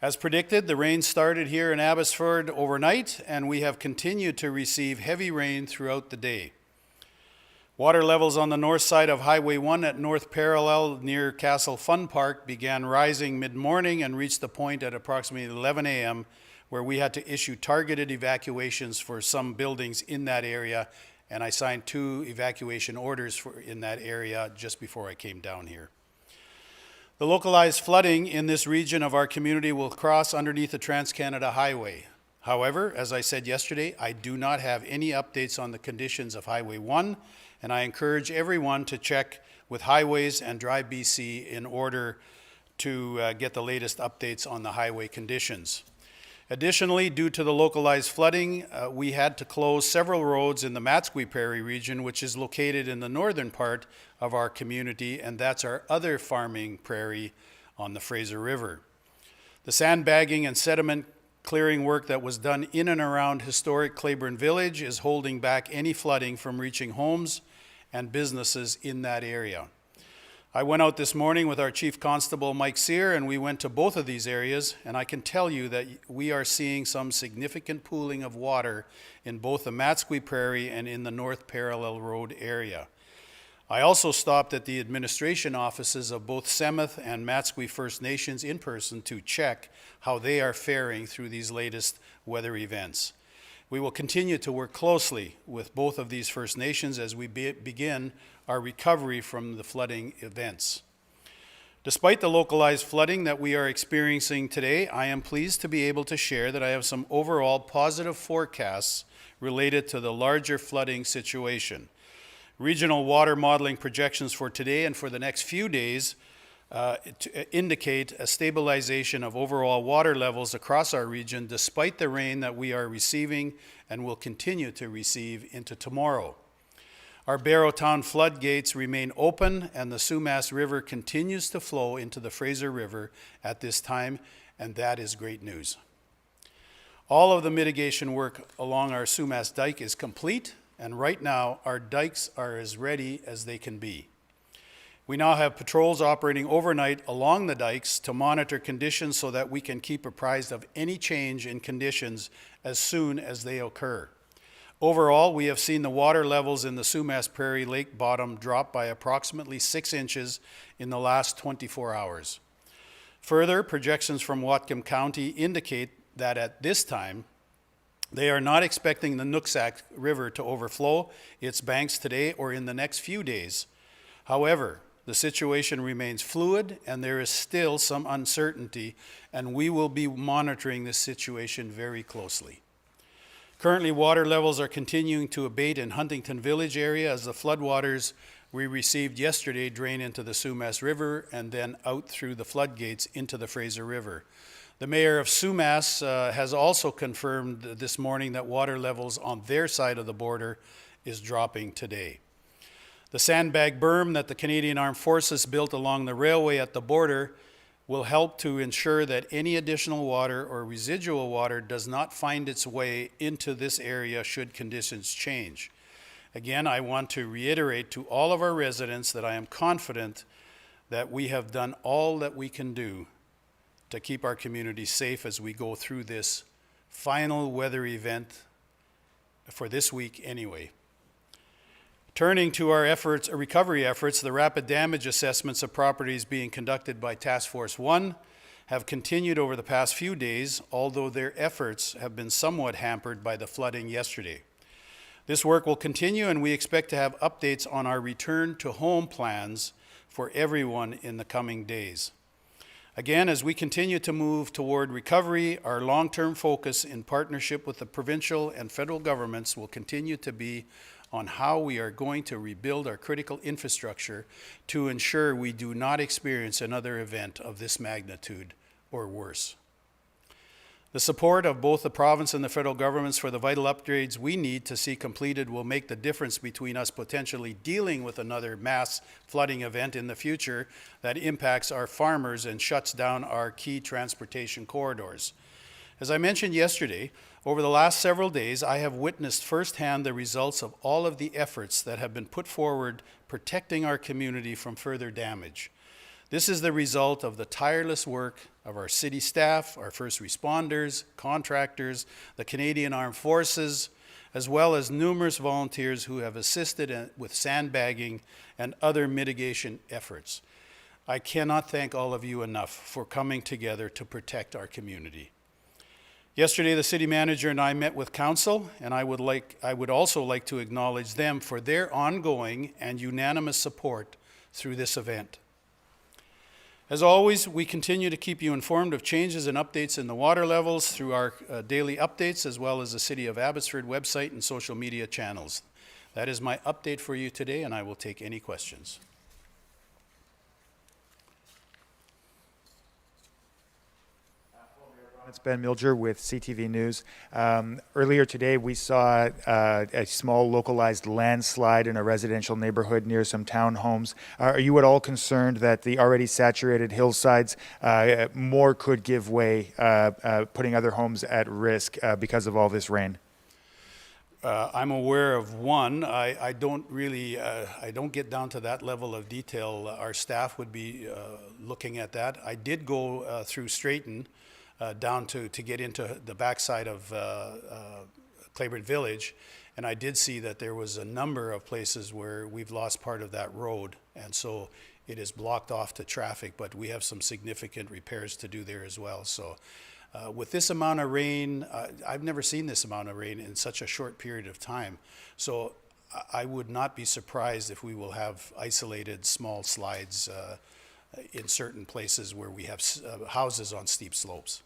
As predicted, the rain started here in Abbotsford overnight, and we have continued to receive heavy rain throughout the day. Water levels on the north side of Highway 1 at North Parallel near Castle Fun Park began rising mid-morning and reached the point at approximately 11 a.m. where we had to issue targeted evacuations for some buildings in that area, and I signed 2 evacuation orders in that area just before I came down here. The localized flooding in this region of our community will cross underneath the Trans-Canada Highway. However, as I said yesterday, I do not have any updates on the conditions of Highway 1, and I encourage everyone to check with Highways and Drive BC in order to get the latest updates on the highway conditions. Additionally, due to the localized flooding, we had to close several roads in the Matsqui Prairie region, which is located in the northern part of our community, and that's our other farming prairie on the Fraser River. The sandbagging and sediment clearing work that was done in and around historic Claiborne Village is holding back any flooding from reaching homes and businesses in that area. I went out this morning with our Chief Constable, Mike Sear, and we went to both of these areas, and I can tell you that we are seeing some significant pooling of water in both the Matsqui Prairie and in the North Parallel Road area. I also stopped at the administration offices of both Semoth and Matsqui First Nations in person to check how they are faring through these latest weather events. We will continue to work closely with both of these First Nations as we begin our recovery from the flooding events. Despite the localized flooding that we are experiencing today, I am pleased to be able to share that I have some overall positive forecasts related to the larger flooding situation. Regional water modeling projections for today and for the next few days indicate a stabilization of overall water levels across our region despite the rain that we are receiving and will continue to receive into tomorrow. Our Barrowtown floodgates remain open and the Sumas River continues to flow into the Fraser River at this time, and that is great news. All of the mitigation work along our Sumas Dike is complete, and right now our dikes are as ready as they can be. We now have patrols operating overnight along the dikes to monitor conditions so that we can keep apprised of any change in conditions as soon as they occur. Overall, we have seen the water levels in the Sumas Prairie Lake bottom drop by approximately 6 inches in the last 24 hours. Further, projections from Whatcom County indicate that at this time, they are not expecting the Nooksack River to overflow its banks today or in the next few days. However, the situation remains fluid and there is still some uncertainty, and we will be monitoring this situation very closely. Currently, water levels are continuing to abate in Huntington Village area as the floodwaters we received yesterday drain into the Sumas River and then out through the floodgates into the Fraser River. The mayor of Sumas has also confirmed this morning that water levels on their side of the border is dropping today. The sandbag berm that the Canadian Armed Forces built along the railway at the border will help to ensure that any additional water or residual water does not find its way into this area should conditions change. Again, I want to reiterate to all of our residents that I am confident that we have done all that we can do to keep our community safe as we go through this final weather event for this week anyway. Turning to our recovery efforts, the rapid damage assessments of properties being conducted by Task Force 1 have continued over the past few days, although their efforts have been somewhat hampered by the flooding yesterday. This work will continue, and we expect to have updates on our return to home plans for everyone in the coming days. Again, as we continue to move toward recovery, our long-term focus in partnership with the provincial and federal governments will continue to be on how we are going to rebuild our critical infrastructure to ensure we do not experience another event of this magnitude or worse. The support of both the province and the federal governments for the vital upgrades we need to see completed will make the difference between us potentially dealing with another mass flooding event in the future that impacts our farmers and shuts down our key transportation corridors. As I mentioned yesterday, over the last several days, I have witnessed firsthand the results of all of the efforts that have been put forward protecting our community from further damage. This is the result of the tireless work of our city staff, our first responders, contractors, the Canadian Armed Forces, as well as numerous volunteers who have assisted with sandbagging and other mitigation efforts. I cannot thank all of you enough for coming together to protect our community. Yesterday, the city manager and I met with council, and I would also like to acknowledge them for their ongoing and unanimous support through this event. As always, we continue to keep you informed of changes and updates in the water levels through our daily updates, as well as the City of Abbotsford website and social media channels. That is my update for you today, and I will take any questions. It's Ben Milger with CTV News. Earlier today, we saw a small localized landslide in a residential neighborhood near some townhomes. Are you at all concerned that the already saturated hillsides more could give way, putting other homes at risk because of all this rain? I'm aware of one. I don't really, I don't get down to that level of detail. Our staff would be looking at that. I did go through Straighton down to get into the backside of Claiborne Village, and I did see that there was a number of places where we've lost part of that road, and so it is blocked off to traffic, but we have some significant repairs to do there as well. So with this amount of rain, I've never seen this amount of rain in such a short period of time. So I would not be surprised if we will have isolated small slides in certain places where we have houses on steep slopes.